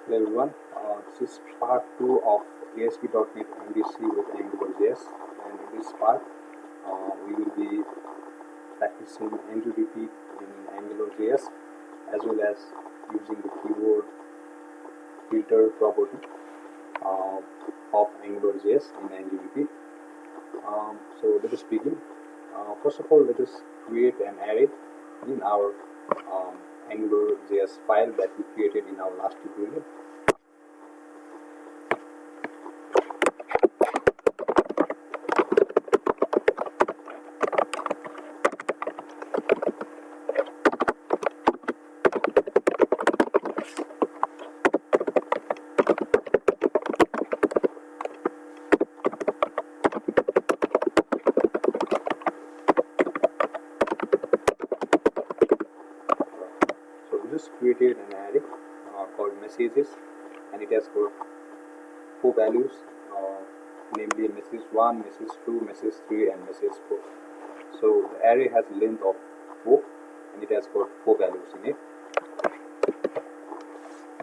Hello everyone, this is part 2 of ASP.NET MVC with AngularJS, and in this part we will be practicing NGDP in AngularJS as well as using the keyword filter property of AngularJS in NGDP. So let us begin. First of all, let us create an array in our AngularJS file that we created in our last tutorial. So we just created an array called messages, and it has got 4 values, namely message 1, message 2, message 3 and message 4. So the array has a length of 4 and it has got 4 values in it.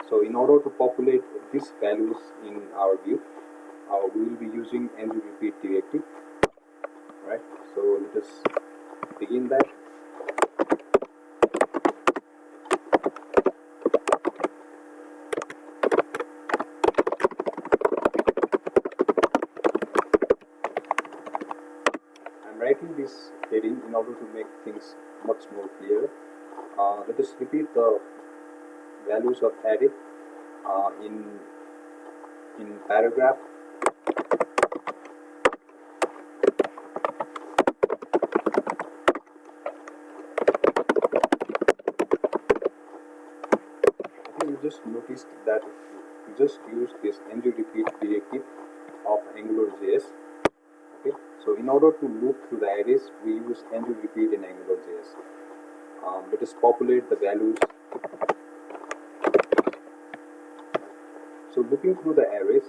So in order to populate these values in our view, we will be using ngrepeat directive. Right, so let us begin that. I'm writing this heading in order to make things much more clear. Let us repeat the values of array in paragraph. I think you just noticed that we just used this ngrepeat directive of AngularJS. Okay, so in order to loop through the arrays, we use ngrepeat in AngularJS. Let us populate the values. So looking through the arrays,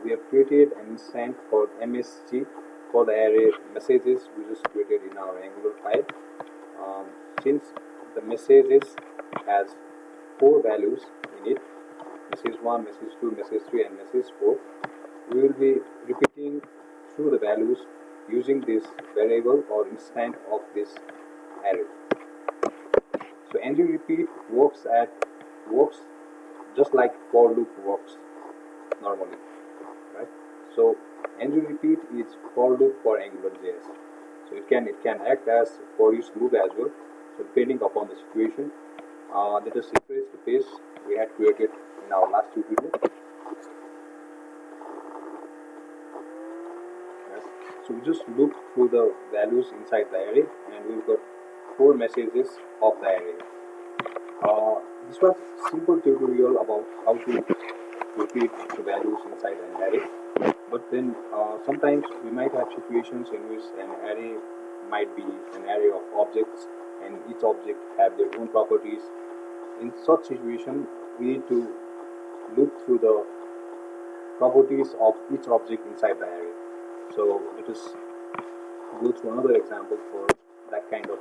we have created an instance called MSG for the array messages we just created in our Angular file. Since the messages has 4 values in it, message 1, message 2, message 3 and message 4, we will be repeating through the values using this variable or instance of this array. So ngrepeat works just like for loop works normally, right? So ngrepeat is for loop for AngularJS. So it can act as for each loop as well. So depending upon the situation, let us refresh the page we had created in our last tutorial. Yes. So we just loop through the values inside the array, and we've got 4 messages of the array. This was a simple tutorial about how to repeat the values inside an array. But then sometimes we might have situations in which an array might be an array of objects, and each object have their own properties. In such situation, we need to loop through the properties of each object inside the array. So let us go through another example for that kind of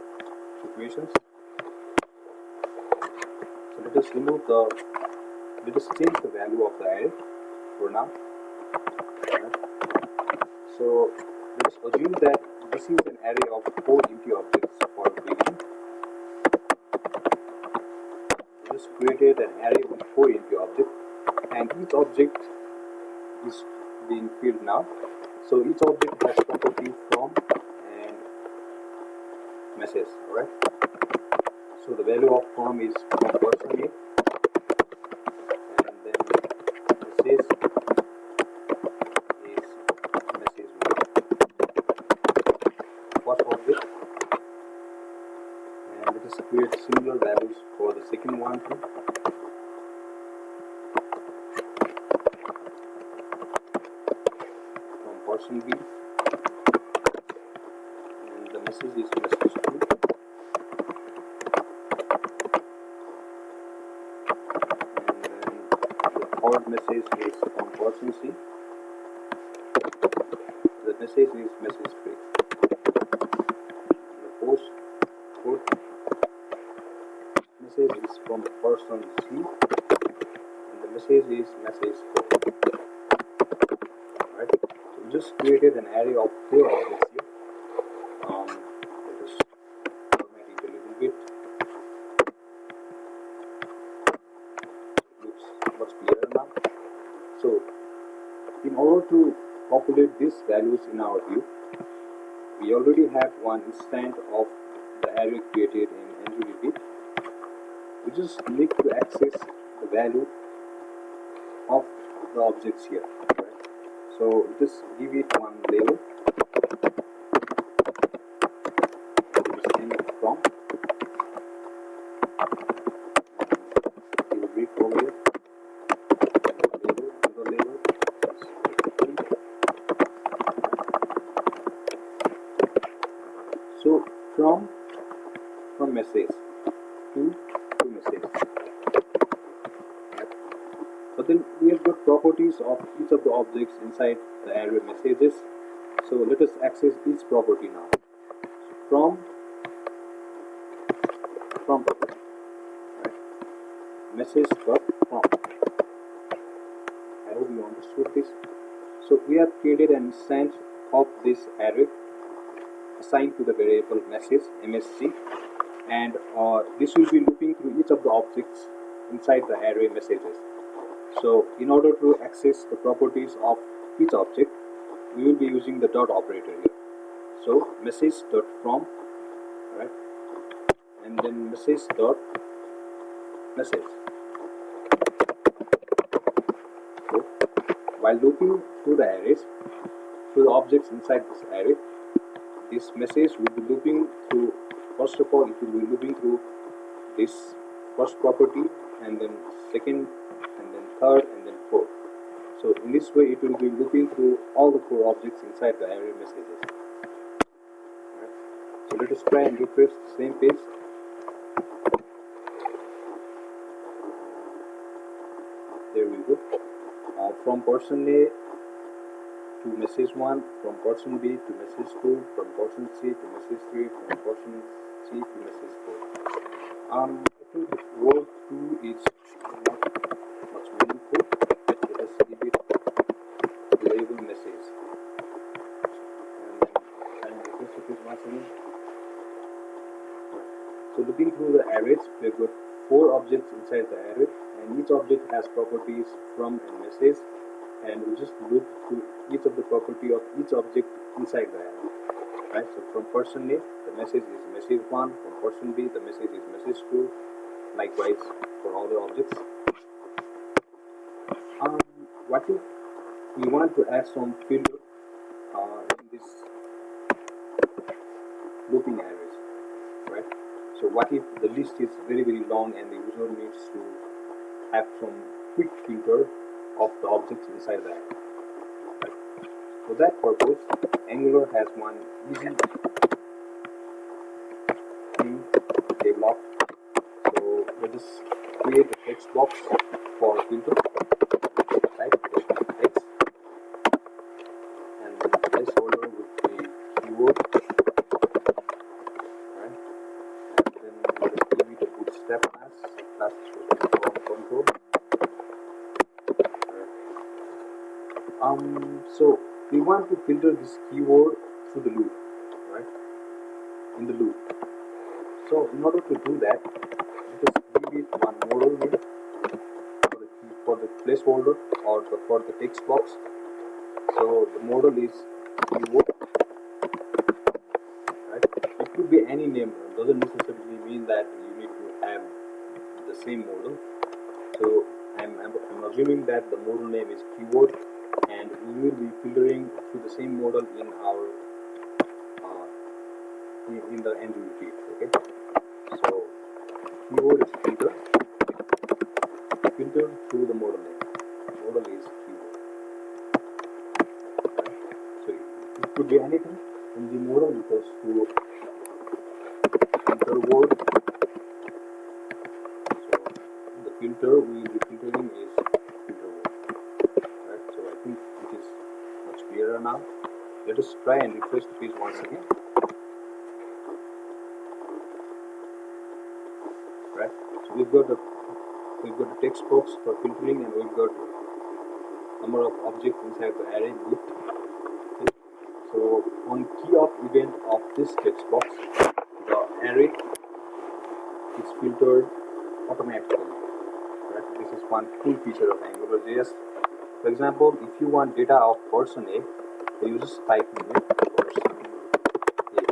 situations. So let us change the value of the array for now. So let us assume that this is an array of 4 empty objects for the beginning. We just created an array with 4 empty objects, and each object is being filled now. So each object has property from and message. Alright. So the value of from is from person A, and then message is message 1. First object, and let us create similar values for the second one too. From person B, and the message is message 2. Third message is from person C. The message is message 3. The fourth message is from person C, and the message is message 4. Right? So we just created an array of 4 objects here. Let us format it a little bit. It looks much clearer now. So in order to populate these values in our view, we already have one instance of the array created in angularjs. We just need to access the value of the objects here. Right? So just give it one label. Just name it from. Give a brief over here. Label, another label. So from message to message. But then we have got properties of each of the objects inside the array messages. So let us access each property now. From property, right? Message from. I hope you understood this. So we have created an instance of this array assigned to the variable message msg, and this will be looping through each of the objects inside the array messages. So in order to access the properties of each object, we will be using the dot operator here. So message dot from, right, and then message dot message. So while looping through the arrays, through the objects inside this array, this message will be looping through. First of all, it will be looping through this first property, and then second, and then third, and then fourth. So in this way, it will be looping through all the 4 objects inside the array messages. Right. So let us try and refresh the same page. There we go. From person A to message 1, from person B to message 2, from person C to message 3, from person C to message 4. I think row 2 is not much meaningful. Let us give it label message. And refresh it once again. So looking through the arrays, we have got 4 objects inside the array, and each object has properties from and message, and we just loop through each of the property of each object inside the array. Right? So from person A, the message is message 1, from person B, the message is message 2, likewise for all the objects. What if we want to add some filter in this looping arrays, right? So what if the list is very long and the user needs to have some quick filter of the objects inside the array? Right? For that purpose, Angular has one easy thing developed. So let us create a text box for filter. Type text, and the placeholder would be keyword. Right? And then let us give it a bootstrap class control. So we want to filter this keyword through the loop, right? In the loop. So in order to do that, let us give it one modal here for the placeholder or for the text box. So the modal is keyword, right? It could be any name. It doesn't necessarily mean that you need to have the same modal. So I'm assuming that the modal name is keyword, and we will be filtering through the same model in our in the end repeat. Okay, so keyword is filter through the model name. Model is keyword. Okay. So it could be anything in the model because to filter word. So the filter we will be filtering is filter word. Right. So I think it is much clearer now. Let us try and refresh the page once again. Right. So we've got the we've got the text box for filtering, and we've got number of objects inside the array width. Okay. So on key of event of this text box, the array is filtered automatically. Right? This is one cool feature of AngularJS. For example, if you want data of person A, the user type in person A,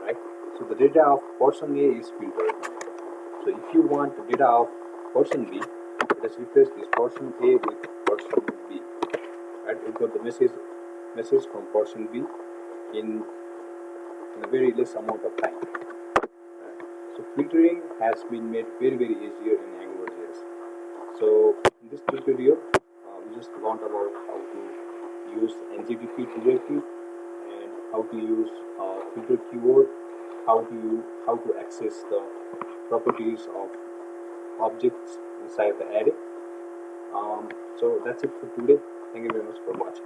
right? So the data of person A is filtered. So if you want the data of person B, let us replace this person A with person B. Right? We've got the message from person B in a very less amount of time. Right? So filtering has been made very easier in AngularJS. So in this tutorial, we just learned about how to use ngdp directive and how to use filter keyword, how to access the properties of objects inside the array. So that's it for today. Thank you very much for watching.